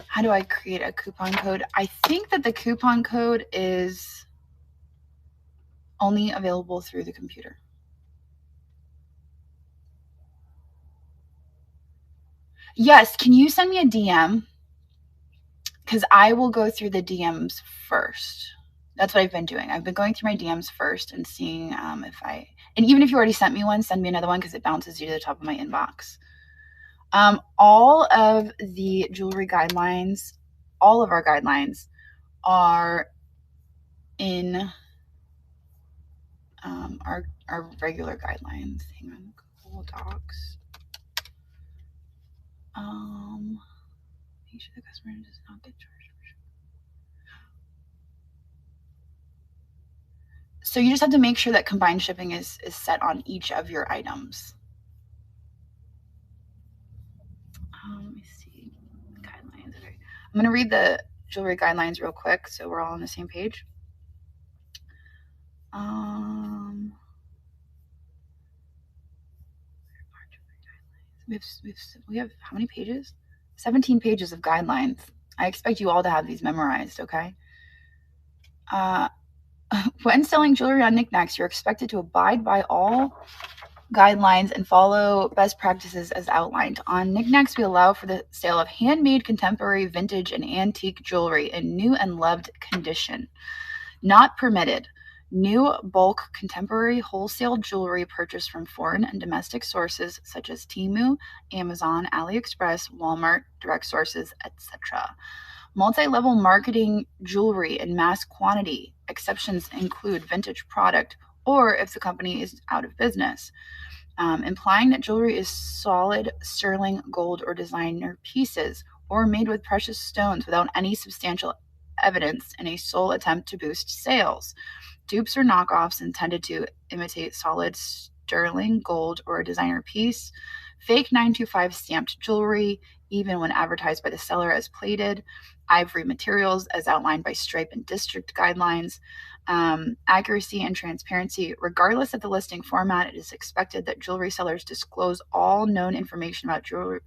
How do I create a coupon code? I think that the coupon code is only available through the computer. Yes, can you send me a DM? Because I will go through the DMs first. That's what I've been doing. I've been going through my DMs first and seeing and even if you already sent me one, send me another one because it bounces you to the top of my inbox. All of the jewelry guidelines, all of our guidelines are in our regular guidelines. Hang on, Google Docs. Make sure the customer does not get charged. So you just have to make sure that combined shipping is set on each of your items. Let me see. Guidelines. Okay. I'm going to read the jewelry guidelines real quick so we're all on the same page. We have how many pages? 17 pages of guidelines. I expect you all to have these memorized, okay? When selling jewelry on Niknax, you're expected to abide by all guidelines and follow best practices as outlined. On Niknax, we allow for the sale of handmade, contemporary, vintage, and antique jewelry in new and loved condition. Not permitted. New bulk contemporary wholesale jewelry purchased from foreign and domestic sources such as Temu, Amazon, AliExpress, Walmart, direct sources, etc. Multi-level marketing jewelry in mass quantity. Exceptions include vintage product or if the company is out of business. Implying that jewelry is solid sterling gold or designer pieces or made with precious stones without any substantial evidence in a sole attempt to boost sales. Dupes or knockoffs intended to imitate solid sterling gold or a designer piece. Fake 925 stamped jewelry, even when advertised by the seller as plated. ivory materials as outlined by stripe and district guidelines. Accuracy and transparency. Regardless of the listing format, it is expected that jewelry sellers disclose all known information about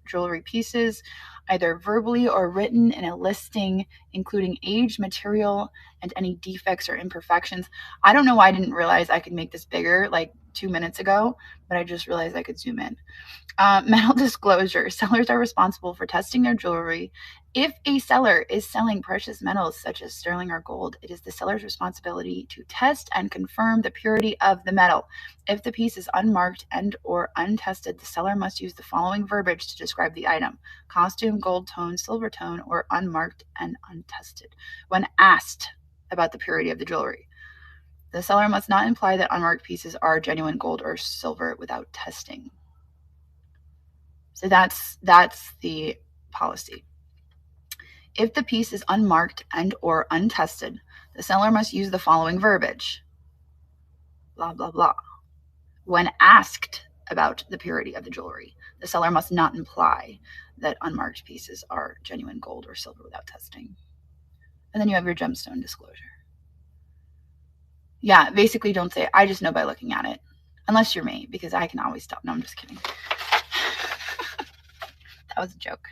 jewelry pieces, either verbally or written in a listing, including age, material, and any defects or imperfections. I don't know why I didn't realize I could make this bigger like 2 minutes ago, but I just realized I could zoom in. Metal disclosure. Sellers are responsible for testing their jewelry. If a seller is selling precious metals such as sterling or gold, it is the seller's responsibility to test and confirm the purity of the metal. If the piece is unmarked and or untested, the seller must use the following verbiage to describe the item: costume, gold tone, silver tone, or unmarked and untested. When asked about the purity of the jewelry, the seller must not imply that unmarked pieces are genuine gold or silver without testing. So that's the policy. If the piece is unmarked and or untested, the seller must use the following verbiage: blah, blah, blah. When asked about the purity of the jewelry, the seller must not imply that unmarked pieces are genuine gold or silver without testing. And then you have your gemstone disclosure. Yeah, basically don't say, I just know by looking at it. Unless you're me, because I can always stop. No, I'm just kidding. That was a joke.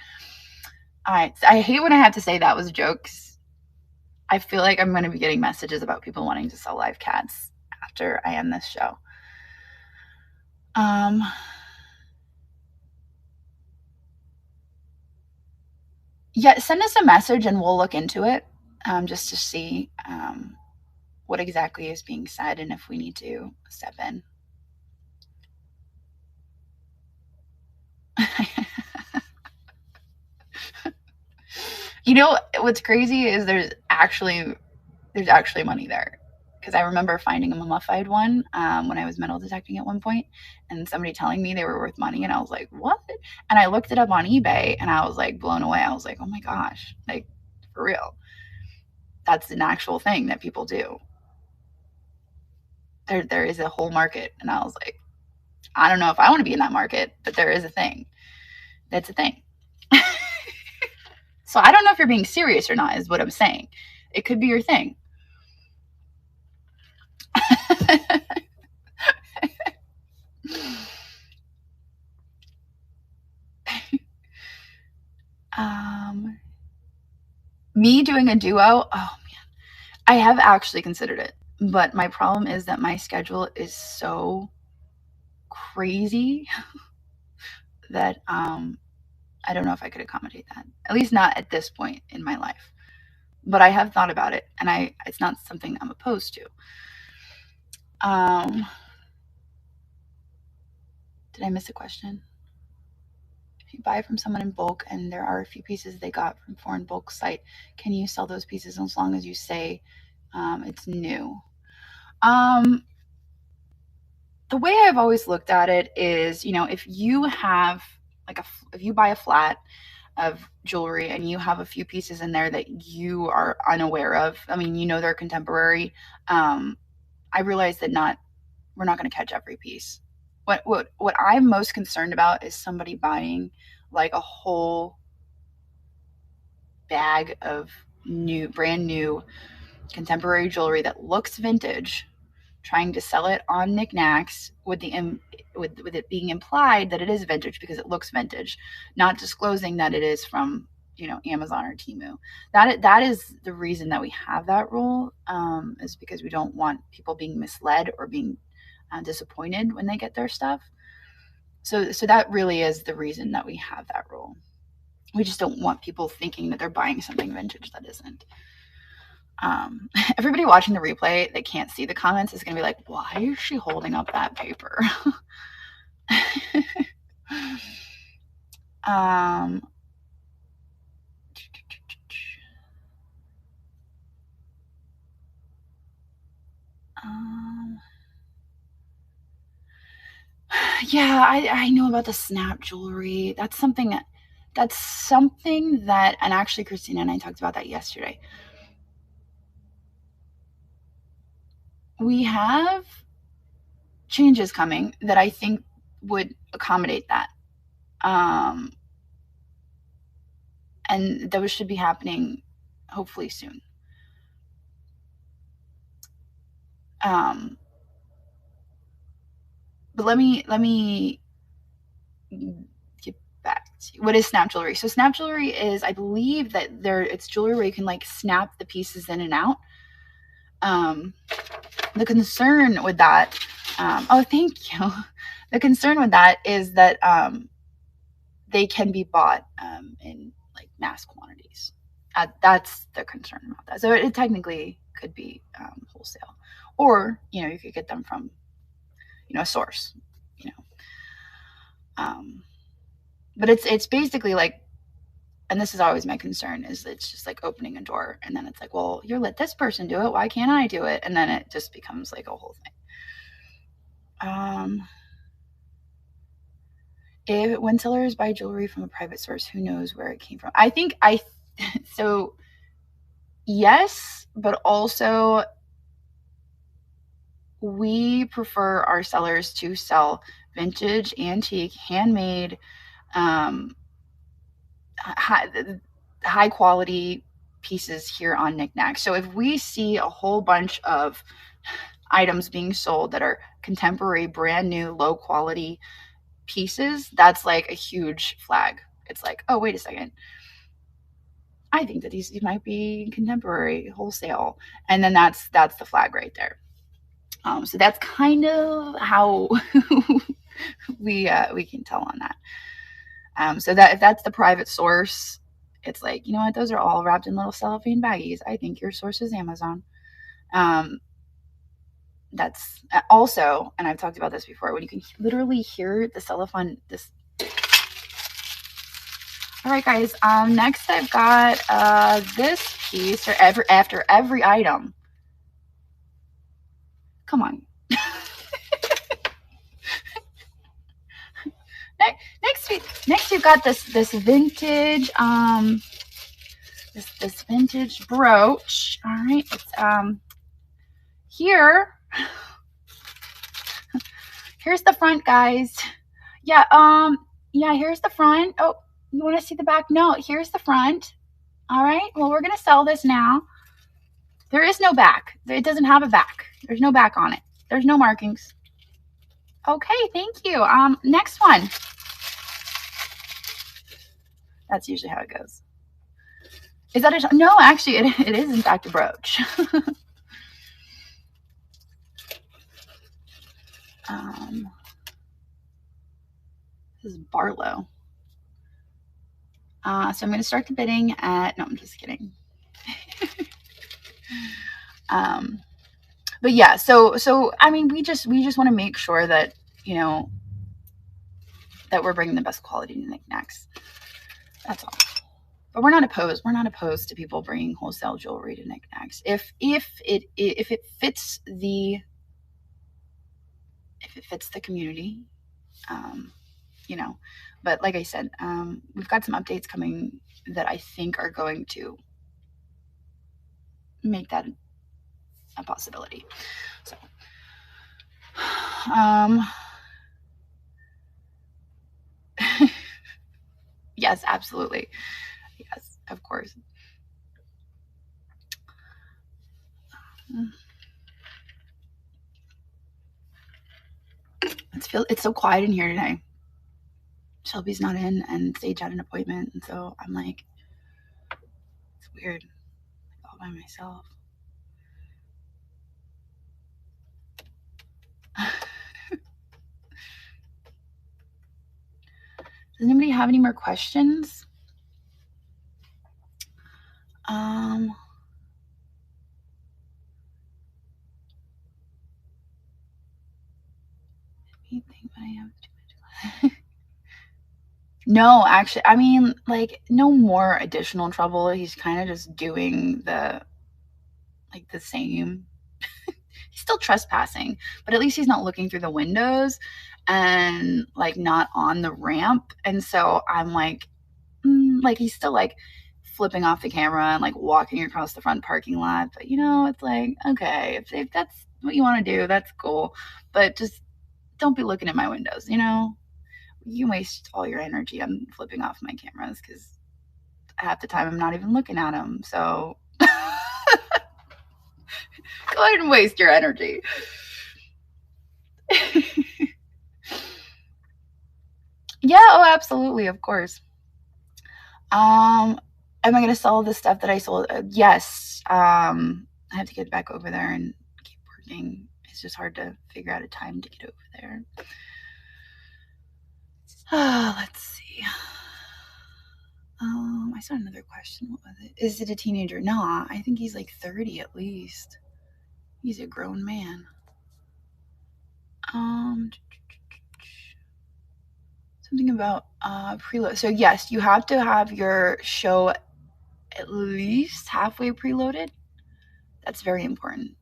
All right. So I hate when I have to say that was a joke, 'cause I feel like I'm going to be getting messages about people wanting to sell live cats after I end this show. Yeah, send us a message and we'll look into it, just to see what exactly is being said and if we need to step in. You know what's crazy is there's actually money there, because I remember finding a mummified one when I was metal detecting at one point, and somebody telling me they were worth money, and I was like, what? And I looked it up on eBay, and I was like blown away. I was like, oh my gosh, like, for real, that's an actual thing that people do. There is a whole market, and I was like, I don't know if I want to be in that market, but there is a thing. That's a thing. So I don't know if you're being serious or not, is what I'm saying. It could be your thing. Me doing a duo, oh man, I have actually considered it, but my problem is that my schedule is so crazy that I don't know if I could accommodate that. At least not at this point in my life. But I have thought about it, and it's not something I'm opposed to. Did I miss a question? If you buy from someone in bulk and there are a few pieces they got from foreign bulk site, can you sell those pieces as long as you say it's new? The way I've always looked at it is, if you have if you buy a flat of jewelry and you have a few pieces in there that you are unaware of, I mean, they're contemporary. I realize that we're not going to catch every piece. What I'm most concerned about is somebody buying like a whole bag of brand new contemporary jewelry that looks vintage, trying to sell it on Niknax with it being implied that it is vintage because it looks vintage, not disclosing that it is from Amazon or Temu. That is the reason that we have that rule, is because we don't want people being misled or being disappointed when they get their stuff. So that really is the reason that we have that rule. We just don't want people thinking that they're buying something vintage that isn't. Everybody watching the replay that can't see the comments is going to be like, why is she holding up that paper? Yeah, I know about the snap jewelry. That's something that, and actually Christina and I talked about that yesterday. We have changes coming that I think would accommodate that. And those should be happening hopefully soon. But let me get back to what is snap jewelry. So snap jewelry is, I believe that it's jewelry where you can like snap the pieces in and out. The concern with that, oh, thank you. The concern with that is that they can be bought in like mass quantities. That's the concern about that. So it technically could be wholesale, or you could get them from a source. You know, but it's basically like, and this is always my concern, is it's just like opening a door, and then it's like, well, you let this person do it, why can't I do it? And then it just becomes like a whole thing. When sellers buy jewelry from a private source, who knows where it came from? I think so yes, but also we prefer our sellers to sell vintage, antique, handmade, high quality pieces here on Niknax. So if we see a whole bunch of items being sold that are contemporary, brand new, low quality pieces, that's like a huge flag. It's like, oh, wait a second, I think that these might be contemporary, wholesale, and then that's the flag right there. So that's kind of how we can tell on that. So that if that's the private source, it's like, you know what, those are all wrapped in little cellophane baggies. I think your source is Amazon. That's also, and I've talked about this before, when you can literally hear the cellophane. All right, guys. Next, I've got this piece, or after every item. Come on. Next we've got this vintage this vintage brooch. All right, it's here. Here's the front, guys. Yeah, here's the front. Oh, you want to see the back? No, here's the front. All right. Well, we're gonna sell this now. There is no back. It doesn't have a back. There's no back on it. There's no markings. Okay, thank you. Next one. That's usually how it goes. Is that a... No, actually, it is in fact a brooch. This is Barlow. So I'm going to start the bidding at... No, I'm just kidding. But yeah, so I mean, we just want to make sure that, that we're bringing the best quality to Niknax. That's all. But we're not opposed. We're not opposed to people bringing wholesale jewelry to Niknax if it fits the community, But like I said, we've got some updates coming that I think are going to make that a possibility. So, yes, absolutely. Yes, of course. It's so quiet in here today. Shelby's not in, and Sage had an appointment, and so I'm like, it's weird, all by myself. Does anybody have any more questions? No, actually, I mean, like, no more additional trouble. He's kind of just doing the same. He's still trespassing, but at least he's not looking through the windows and like not on the ramp. And so I'm like, he's still like flipping off the camera and like walking across the front parking lot. But it's like, okay, if that's what you want to do, that's cool. But just don't be looking at my windows, You waste all your energy on flipping off my cameras because half the time I'm not even looking at them. So Go ahead and waste your energy. Yeah, oh, absolutely, of course. Am I going to sell the stuff that I sold? Yes. I have to get back over there and keep working. It's just hard to figure out a time to get over there. Let's see. I saw another question. What was it? Is it a teenager? Nah, I think he's like 30 at least. He's a grown man. Something about preload. So yes, you have to have your show at least halfway preloaded. That's very important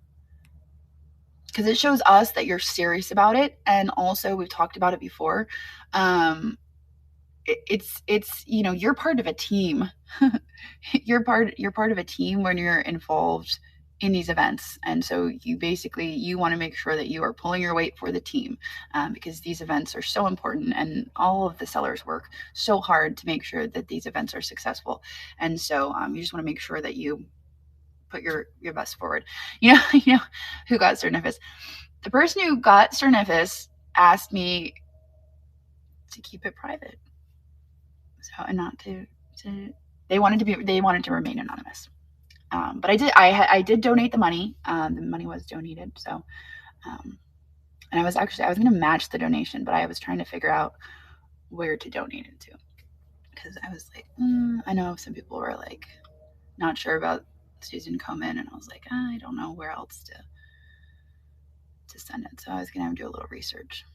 because it shows us that you're serious about it, and also we've talked about it before. It's you're part of a team. you're part of a team when you're involved in these events, and so you want to make sure that you are pulling your weight for the team, because these events are so important, and all of the sellers work so hard to make sure that these events are successful. And so you just want to make sure that you put your best forward. You know who got Cernifus? The person who got Cernifus asked me to keep it private, so, and not to they wanted to remain anonymous. But I did donate the money. The money was donated. So, and I was going to match the donation, but I was trying to figure out where to donate it to, because I was like, I know some people were like not sure about Susan Komen, and I was like, I don't know where else to send it. So I was going to have to do a little research.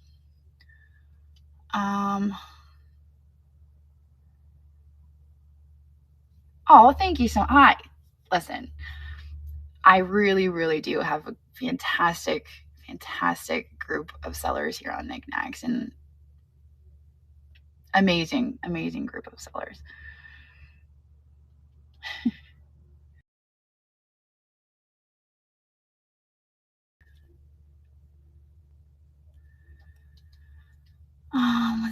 Oh, thank you so much. Listen, I really, really do have a fantastic group of sellers here on Niknax, and amazing group of sellers.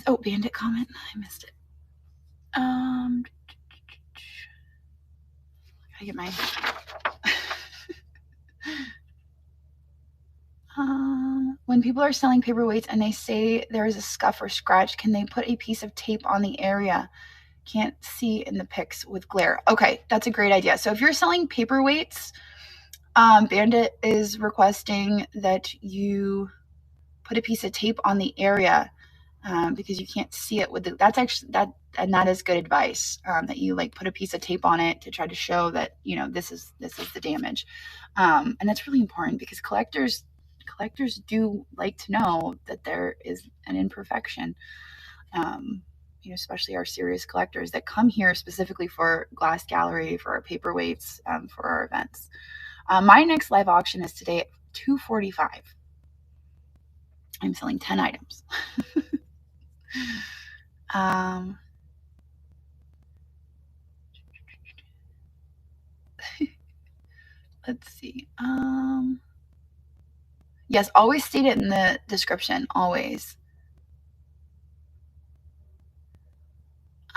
Oh, bandit comment. I missed it. I get my when people are selling paperweights and they say there is a scuff or scratch, can they put a piece of tape on the area? Can't see in the pics with glare. Okay, that's a great idea. So if you're selling paperweights, Bandit is requesting that you put a piece of tape on the area, because you can't see it with that's actually that is good advice, that you like put a piece of tape on it to try to show that this is the damage, and that's really important because collectors do like to know that there is an imperfection, especially our serious collectors that come here specifically for glass gallery, for our paperweights, for our events. My next live auction is today at 2:45. I'm selling 10 items. Let's see. Yes, always state it in the description. Always.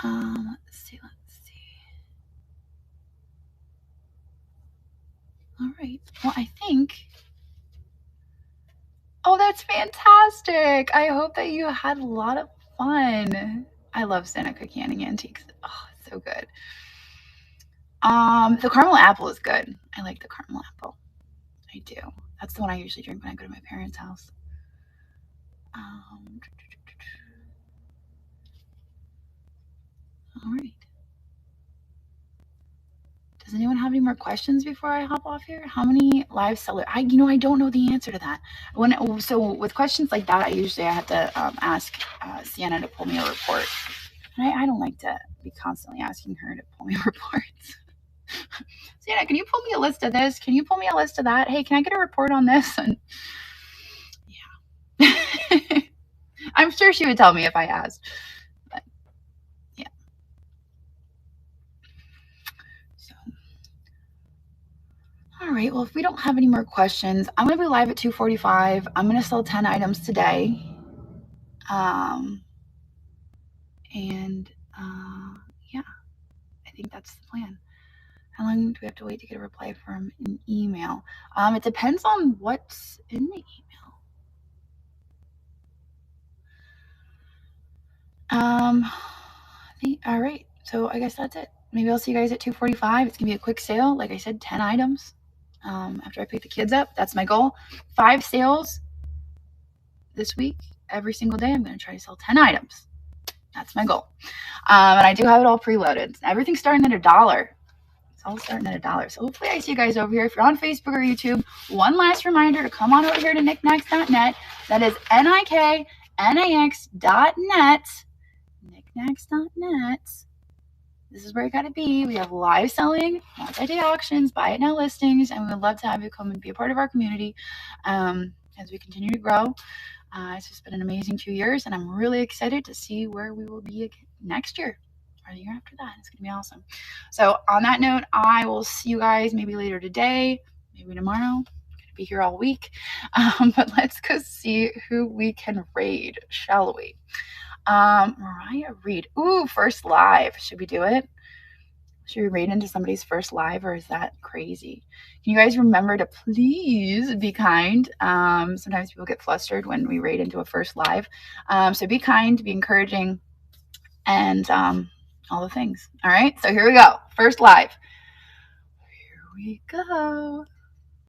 Let's see. All right. Well, I think. Oh, that's fantastic. I hope that you had a lot of fun. I love Seneca Canning Antiques. Oh, it's so good. The caramel apple is good. I like the caramel apple. I do. That's the one I usually drink when I go to my parents' house. All right. Does anyone have any more questions before I hop off here? How many live sellers? I don't know the answer to that. So with questions like that, I have to ask Sienna to pull me a report. And I don't like to be constantly asking her to pull me reports. Sienna, can you pull me a list of this? Can you pull me a list of that? Hey, can I get a report on this? And yeah. I'm sure she would tell me if I asked. But yeah. So, all right. Well, if we don't have any more questions, I'm going to be live at 2:45. I'm going to sell 10 items today. And yeah, I think that's the plan. How long do we have to wait to get a reply from an email? It depends on what's in the email. All right. So I guess that's it. Maybe I'll see you guys at 2:45. It's gonna be a quick sale. Like I said, 10 items. After I pick the kids up, that's my goal. 5 sales this week. Every single day, I'm gonna try to sell 10 items. That's my goal. And I do have it all preloaded. Everything's starting at $1. It's all starting at $1. So hopefully I see you guys over here. If you're on Facebook or YouTube, one last reminder to come on over here to niknax.net. That is niknax.net. Niknax.net. This is where you gotta be. We have live selling, multi-day auctions, buy it now listings, and we would love to have you come and be a part of our community as we continue to grow. It's just been an amazing 2 years, and I'm really excited to see where we will be next year or the year after that. It's gonna be awesome. So on that note, I will see you guys maybe later today, maybe tomorrow. I'm gonna be here all week, but let's go see who we can raid, shall we? Mariah Reed. Ooh, first live. Should we do it? Should we raid into somebody's first live, or is that crazy? Can you guys remember to please be kind? Sometimes people get flustered when we raid into a first live. So be kind, be encouraging, and all the things. All right, so here we go. First live. Here we go.